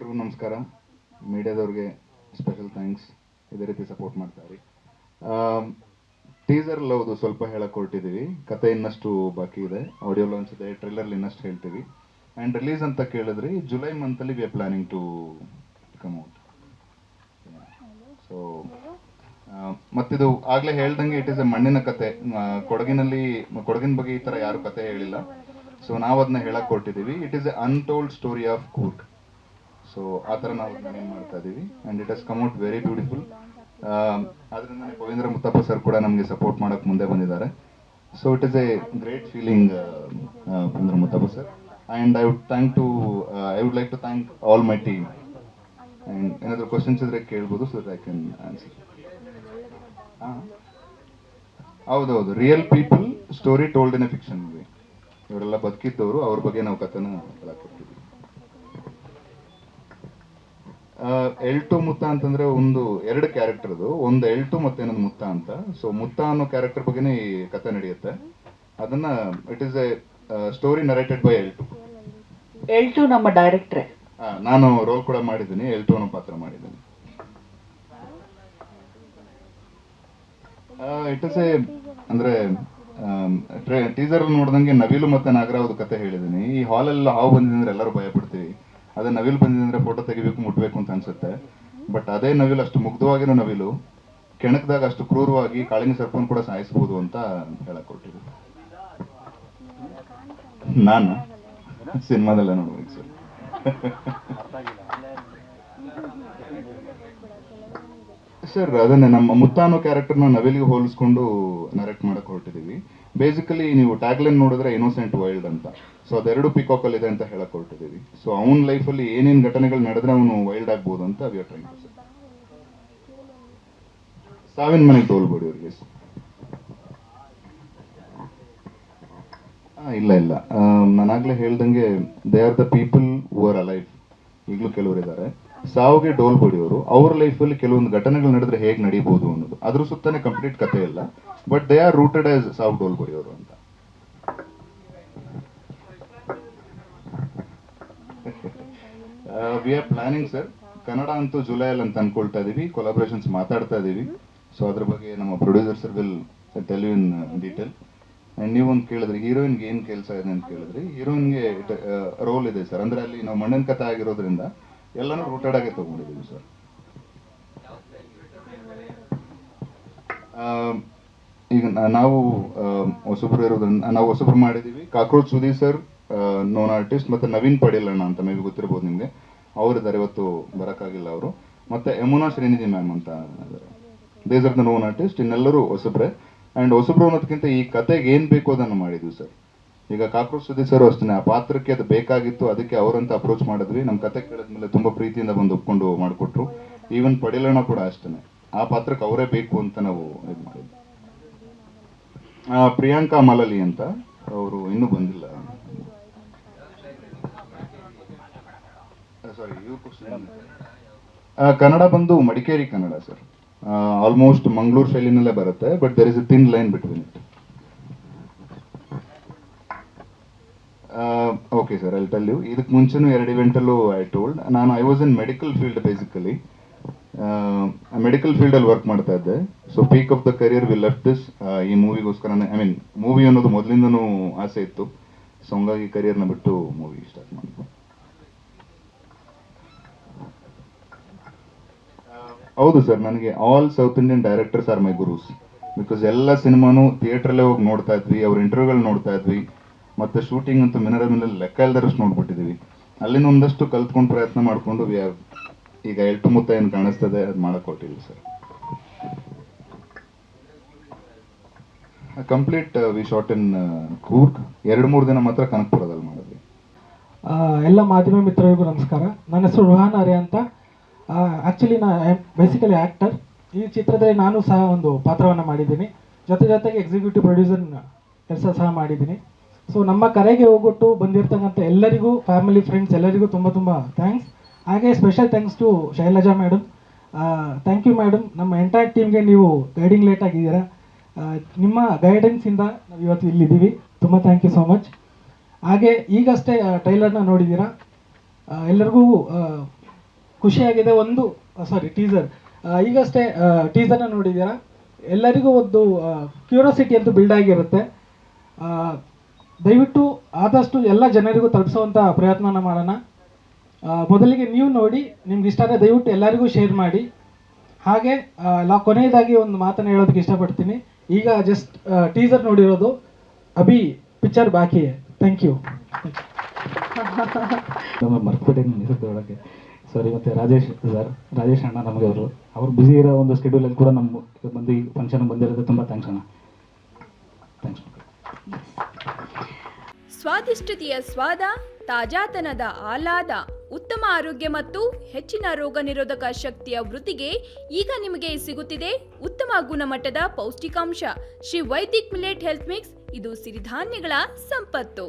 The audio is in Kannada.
ಎಲ್ರಿಗೂ ನಮಸ್ಕಾರ. ಮೀಡಿಯಾದವ್ರಿಗೆ ಸ್ಪೆಷಲ್ ಥ್ಯಾಂಕ್ಸ್, ಇದೇ ರೀತಿ ಸಪೋರ್ಟ್ ಮಾಡ್ತಾರೆ. ಟೀಸರ್ ಹೌದು ಸ್ವಲ್ಪ ಹೇಳಕ್ ಹೊರಟಿದ್ದೀವಿ, ಕತೆ ಇನ್ನಷ್ಟು ಬಾಕಿ ಇದೆ, ಆಡಿಯೋ ಲಾಂಚ್ ಇದೆ, ಟ್ರೈಲರ್ಲಿ ಇನ್ನಷ್ಟು ಹೇಳ್ತೀವಿ. ಆ್ಯಂಡ್ ರಿಲೀಸ್ ಅಂತ ಕೇಳಿದ್ರಿ, ಜುಲೈ ಮಂತಲ್ಲಿ we are planning to come out. So ಮತ್ತಿದು ಆಗ್ಲೇ ಹೇಳ್ದಂಗೆ ಇಟ್ ಇಸ್ ಎ ಮಣ್ಣಿನ ಕತೆ. ಕೊಡಗಿನ ಬಗ್ಗೆ ಈ ಥರ ಯಾರು ಕತೆ ಹೇಳಿಲ್ಲ, ಸೊ ನಾವು ಅದನ್ನ ಹೇಳಕ್ ಹೊರಟಿದ್ದೀವಿ. It is a untold story of Coorg. So ಆ ಥರ ನಾವು ಅದನ್ನ ಮಾಡ್ತಾ ಇದ್ದೀವಿ and it has come out very beautiful. ಅದರಿಂದ ಪವಿಂದ್ರ ಮುತ್ತಪ್ಪ ಸರ್ ಕೂಡ ನಮಗೆ ಸಪೋರ್ಟ್ ಮಾಡಕ್ಕೆ ಮುಂದೆ ಬಂದಿದ್ದಾರೆ. So it is a great feeling, Pavindra Muthappa sir. And I would like to thank all my team. And ಏನಾದರೂ ಕ್ವಶನ್ಸ್ ಇದ್ರೆ ಕೇಳ್ಬೋದು, ಸೊ ಐ ಕ್ಯಾನ್ ಆನ್ಸರ್. ಹೌದೌದು, real people story told in a fiction movie. ಇವರೆಲ್ಲ ಬದುಕಿದ್ದವರು, ಅವ್ರ ಬಗ್ಗೆ ನಾವು ಕಥೆನ ಹೇಳಕ್ಕೊಡ್ತೀವಿ. ಎಲ್ಟು ಮುತ್ತ ಅಂತಂದ್ರೆ ಎರಡು ಕ್ಯಾರೆಕ್ಟರ್ದು, ಒಂದು ಎಲ್ಟು ಮತ್ತೆ ಇನ್ನೊಂದು ಮುತ್ತ ಅಂತ. ಸೊ ಮುತ್ತ ಅನ್ನೋ ಕ್ಯಾರೆಕ್ಟರ್ ಬಗ್ಗೆನೇ ಈ ಕತೆ ನಡೆಯುತ್ತೆ. ಅದನ್ನ it is a story narrated by Eltu. Eltu ನಮ್ಮ ಡೈರೆಕ್ಟ್ರೆ. ನಾನು ರೋಲ್ ಕೂಡ ಮಾಡಿದ್ದೀನಿ, ಎಲ್ಟು ಅನ್ನೋ ಪಾತ್ರ ಮಾಡಿದ್ದೀನಿ. ಇಟ್ ಇಸ್ ಎ ಅಂದ್ರೆ ಟೀಸರ್ ನೋಡ್ದಂಗೆ ನವಿಲು ಮತ್ತೆ ನಾಗರಾವ್ದು ಕತೆ ಹೇಳಿದ್ದೀನಿ. ಈ ಹಾಲೆಲ್ಲ ಹಾವು ಬಂದಿದೆ ಅಂದ್ರೆ ಎಲ್ಲರೂ ಭಯ ಪಡ್ತೀವಿ. ಅದೇ ನವಿಲು ಬಂದಿದೆ ಅಂದ್ರೆ ಫೋಟೋ ತೆಗಿಬೇಕು, ಮುಟ್ಬೇಕು ಅಂತ ಅನ್ಸುತ್ತೆ. ಬಟ್ ಅದೇ ನವಿಲು ಅಷ್ಟು ಮುಗ್ಧವಾಗಿರೋ ನವಿಲು ಕೆಣಕದಾಗ ಅಷ್ಟು ಕ್ರೂರವಾಗಿ ಕಾಳಿಂಗ ಸರ್ಪನ್ ಕೂಡ ಸಾಯಿಸಬಹುದು ಅಂತ ಹೇಳಕ್ ಕೊಟ್ಟಿದ್ರು. ನಾನು ಸಿನಿಮಾದಲ್ಲ ನೋಡ್ಬೇಕು ಸರ್. ಸರ್ ಅದನ್ನೇ ನಮ್ಮ ಮುತ್ತ ಅನ್ನೋ ಕ್ಯಾರೆಕ್ಟರ್ನ ನವಿಲಿಗೆ ಹೋಲಿಸ್ಕೊಂಡು ನರೇಟ್ ಮಾಡಕ್ ಹೊರಟಿದೀವಿ. ಬೇಸಿಕಲಿ ನೀವು ಟ್ಯಾಗ್ಲೈನ್ ನೋಡಿದ್ರೆ ಇನ್ನೋಸೆಂಟ್ ವೈಲ್ಡ್ ಅಂತ. ಸೊ ಅದೆರಡು ಪಿಕಾಕ್ ಅಲ್ಲಿ ಇದೆ ಅಂತ ಹೇಳಕ್ ಹೊರಟಿದೀವಿ. ಸೊ ಅವನ ಲೈಫಲ್ಲಿ ಏನೇನ್ ಘಟನೆಗಳು ನಡೆದ್ರೆ ಅವನು ವೈಲ್ಡ್ ಆಗ್ಬೋದು ಅಂತ we are trying to say. ಸಾವಿನ ಮನೆಗೆ ತೋಲ್ಬೇಡಿ ಅವ್ರಿಗೆ. ಇಲ್ಲ, ನಾನಾಗ್ಲೇ ಹೇಳ್ದಂಗೆ they are the people who are alive. ಈಗಲೂ ಕೆಲವರು ಇದ್ದಾರೆ. ಸಾವಿಗೆ ಡೋಲ್ ಬಡಿಯೋರು, ಅವ್ರ ಲೈಫಲ್ಲಿ ಕೆಲವೊಂದು ಘಟನೆಗಳು ನಡೆದ್ರೆ ಹೇಗೆ ನಡೀಬಹುದು ಅನ್ನೋದು, ಅದ್ರ ಸುತ್ತಾನೆ ಕಂಪ್ಲೀಟ್ ಕತೆ ಇಲ್ಲ. But they are rooted as ಸಾವು ಡೋಲ್ ಬಡಿಯೋರು ಅಂತ. We are planning sir. Kannada ಅಂತೂ ಜುಲೈಯಲ್ಲಿ ಅಂತ ಅನ್ಕೊಳ್ತಾ ಇದೀವಿ. ಕೊಲಾಬ್ರೇಷನ್ಸ್ ಮಾತಾಡ್ತಾ ಇದೀವಿ. ಸೊ ಅದ್ರ ಬಗ್ಗೆ ನಮ್ಮ producer sir will tell you in detail. And ನೀವೊಂದು ಕೇಳಿದ್ರಿ ಹೀರೋಯಿನ್ಗೆ ಏನ್ ಕೆಲಸ ಇದೆ ಅಂತ ಕೇಳಿದ್ರಿ. ಹೀರೋಯಿನ್ಗೆ ರೋಲ್ ಇದೆ ಸರ್. ಅಂದ್ರೆ ಅಲ್ಲಿ ನಾವು ಮಣ್ಣಿನ ಕಥೆ ಆಗಿರೋದ್ರಿಂದ ಎಲ್ಲಾನು ರೂಟೆಡ್ ಆಗಿ ತಗೊಂಡಿದ್ದೀವಿ ಸರ್. ಈಗ ನಾವು ಹೊಸಬ್ರು ಇರೋದ್ರಿಂದ ನಾವು ಹೊಸಬ್ರು ಮಾಡಿದೀವಿ. Cockroach Sudeep sir known artist, ಮತ್ತೆ ನವೀನ್ ಪಡೀಲಣ್ಣ ಅಂತ ಮೇ ಬಿ ಗೊತ್ತಿರ್ಬೋದು ನಿಮ್ಗೆ, ಅವರಿದ್ದಾರೆ. ಇವತ್ತು ಬರೋಕ್ಕಾಗಿಲ್ಲ ಅವರು. ಮತ್ತೆ ಯಮುನಾ ಶ್ರೀನಿಧಿ ಮ್ಯಾಮ್ ಅಂತ these are the known artist. ಇನ್ನೆಲ್ಲರೂ ಹೊಸಬ್ರೆ. ಅಂಡ್ ಹೊಸಬ್ರು ಅನ್ನೋದಕ್ಕಿಂತ ಈ ಕತೆಗೆ ಏನ್ ಬೇಕು ಅದನ್ನು ಮಾಡಿದ್ವಿ ಸರ್. ಈಗ ಕಾಕ್ರೋಚ್ ಸುದೀಪ್ ಸರ್ ಅಷ್ಟೇ, ಆ ಪಾತ್ರಕ್ಕೆ ಅದು ಬೇಕಾಗಿತ್ತು, ಅದಕ್ಕೆ ಅವರಂತ ಅಪ್ರೋಚ್ ಮಾಡಿದ್ವಿ. ನಮ್ಮ ಕತೆ ಕೇಳಿದ್ಮೇಲೆ ತುಂಬಾ ಪ್ರೀತಿಯಿಂದ ಬಂದು ಒಪ್ಕೊಂಡು ಮಾಡಿಕೊಟ್ರು. ಈವನ್ ಪಡೀಲಣ್ಣ ಕೂಡ ಅಷ್ಟೇ, ಆ ಪಾತ್ರಕ್ಕೆ ಅವರೇ ಬೇಕು ಅಂತ ನಾವು ಇದು ಮಾಡಿದ್ವಿ. ಪ್ರಿಯಾಂಕಾ ಮಲಲಿ ಅಂತ, ಅವರು ಇನ್ನೂ ಬಂದಿಲ್ಲ. ಸಾರಿ, ಕನ್ನಡ ಬಂದು ಮಡಿಕೇರಿ ಕನ್ನಡ ಸರ್. ಆಲ್ಮೋಸ್ಟ್ ಮಂಗಳೂರು ಶೈಲಿನಲ್ಲೇ ಬರುತ್ತೆ, but there is a thin line between it. Okay sir, I tell you. ಇದಕ್ಕೆ ಮುಂಚೆನೂ 2 ಇವೆಂಟಲ್ಲೂ I told. I was in medical field basically. Medical ಫೀಲ್ಡಲ್ಲಿ ವರ್ಕ್ ಮಾಡ್ತಾ ಇದ್ದೆ. So peak of the career we left this. ಈ ಮೂವಿಗೋಸ್ಕರನೇ, ಐ ಮೀನ್ ಮೂವಿ ಅನ್ನೋದು ಮೊದಲಿಂದನೂ ಆಸೆ ಇತ್ತು. ಸೊ ಹಂಗಾಗಿ ಕರಿಯರ್ನ ಬಿಟ್ಟು ಮೂವಿ ಸ್ಟಾರ್ಟ್ ಮಾಡಿದ್ವಿ. ಹೌದು ಸರ್, ನನಗೆ all south Indian directors R my ಗುರೂಸ್. Because ಎಲ್ಲ ಸಿನಿಮಾನು ಥಿಯೇಟ್ರಲ್ಲೇ ಹೋಗಿ ನೋಡ್ತಾ ಇದ್ವಿ, ಅವ್ರ ಇಂಟರ್ವ್ಯೂಗಳು ನೋಡ್ತಾ ಇದ್ವಿ. ಮತ್ತೆ ಶೂಟಿಂಗ್ ಅಂತೂ ಮಿನರಲ್ ಲೆಕ್ಕ ಇಲ್ದರಷ್ಟು ನೋಡ್ಬಿಟ್ಟಿದೀವಿ. ಅಲ್ಲಿನ ಒಂದಷ್ಟು ಕಲ್ತ್ಕೊಂಡು ಪ್ರಯತ್ನ ಮಾಡಿಕೊಂಡು ಈಗ ಎಲ್ಟು ಮುತ್ತ ಏನು ಕಾಣಿಸ್ತದೆ ಅದು ಮಾಡಕ್ ಹೊಟ್ಟಿದ್ವಿ ಸರ್. ಕಂಪ್ಲೀಟ್ ವಿ ಶಾಟ್ ಇನ್ ಕೂರ್ಗ್. 2-3 ದಿನ ಮಾತ್ರ ಕನಕಪುರದಲ್ಲಿ ಮಾಡಿದ್ವಿ. ಎಲ್ಲ ಮಾಧ್ಯಮ ಮಿತ್ರರಿಗೂ ನಮಸ್ಕಾರ. ನನ್ನ ಹೆಸರು ರುಹಾನ್ ಅರೆ ಅಂತ. Actually basically actor. ಈ ಚಿತ್ರದಲ್ಲಿ ನಾನು ಸಹ ಒಂದು ಪಾತ್ರವನ್ನು ಮಾಡಿದ್ದೀನಿ. ಜೊತೆಗೆ ಎಕ್ಸಿಕ್ಯೂಟಿವ್ ಪ್ರೊಡ್ಯೂಸರ್ ಕೆಲಸ ಸಹ ಮಾಡಿದ್ದೀನಿ. ಸೊ ನಮ್ಮ ಕರೆಗೆ ಹೋಗ್ಬಿಟ್ಟು ಬಂದಿರ್ತಕ್ಕಂಥ ಎಲ್ಲರಿಗೂ, ಫ್ಯಾಮಿಲಿ ಫ್ರೆಂಡ್ಸ್ ಎಲ್ಲರಿಗೂ ತುಂಬ ಥ್ಯಾಂಕ್ಸ್. ಹಾಗೆ special thanks to Shailaja madam. Thank you madam. ನಮ್ಮ ಎಂಟೈರ್ ಟೀಮ್ಗೆ ನೀವು ಗೈಡಿಂಗ್ ಲೇಟ್ ಆಗಿದ್ದೀರಾ. ನಿಮ್ಮ ಗೈಡೆನ್ಸಿಂದ ನಾವು ಇವತ್ತು ಇಲ್ಲಿದ್ದೀವಿ. ತುಂಬ ಥ್ಯಾಂಕ್ ಯು ಸೋ ಮಚ್. ಹಾಗೆ ಈಗಷ್ಟೇ ಟ್ರೈಲರ್ನ ನೋಡಿದ್ದೀರಾ. ಎಲ್ಲರಿಗೂ ಖುಷಿಯಾಗಿದೆ. ಒಂದು ಟೀಸರ್ ಈಗಷ್ಟೇ ಟೀಸರ್ನ ನೋಡಿದ್ದೀರಾ, ಎಲ್ಲರಿಗೂ ಒಂದು ಕ್ಯೂರಿಯಾಸಿಟಿ ಅಂತೂ ಬಿಲ್ಡ್ ಆಗಿರುತ್ತೆ. ದಯವಿಟ್ಟು ಆದಷ್ಟು ಎಲ್ಲ ಜನರಿಗೂ ತಲುಪಿಸುವಂಥ ಪ್ರಯತ್ನನ ಮಾಡೋಣ. ಮೊದಲಿಗೆ ನೀವು ನೋಡಿ, ನಿಮ್ಗೆ ಇಷ್ಟ ಆದರೆ ದಯವಿಟ್ಟು ಎಲ್ಲರಿಗೂ ಶೇರ್ ಮಾಡಿ. ಹಾಗೆ ಕೊನೆಯದಾಗಿ ಒಂದು ಮಾತನ್ನು ಹೇಳೋದಕ್ಕೆ ಇಷ್ಟಪಡ್ತೀನಿ. ಈಗ ಜಸ್ಟ್ ಟೀಸರ್ ನೋಡಿರೋದು, ಅಭಿ ಪಿಕ್ಚರ್ ಬಾಕಿ. Thank you. ನಮ್ಮ ಮರ್ತ್ಬಿಟ್ಟಿದ್ದೀನಿ ನಿಸರ್ಗದೊಳಗೆ, ಸಾರಿ. ಮತ್ತು ರಾಜೇಶ್ ಅಣ್ಣ ನಮಗೆ ಅವ್ರು ಬ್ಯುಸಿ ಇರೋ ಒಂದು ಸ್ಕೆಡ್ಯೂಲಲ್ಲಿ ಕೂಡ ನಮ್ಮ ಬಂದು ಈ ಫಂಕ್ಷನ್ ಬಂದಿರೋದು ತುಂಬ ಥ್ಯಾಂಕ್ಸ್ ಅಣ್ಣ. ಥ್ಯಾಂಕ್ಸ್. ಸ್ವಾದಿಷ್ಟತೆಯ ಸ್ವಾದ, ತಾಜಾತನದ ಆಹ್ಲಾದ, ಉತ್ತಮ ಆರೋಗ್ಯ ಮತ್ತು ಹೆಚ್ಚಿನ ರೋಗ ನಿರೋಧಕ ಶಕ್ತಿಯ ವೃದ್ಧಿಗೆ ಈಗ ನಿಮಗೆ ಸಿಗುತ್ತಿದೆ ಉತ್ತಮ ಗುಣಮಟ್ಟದ ಪೌಷ್ಟಿಕಾಂಶ Shri Vaidik millet health mix. ಇದು ಸಿರಿಧಾನ್ಯಗಳ ಸಂಪತ್ತು.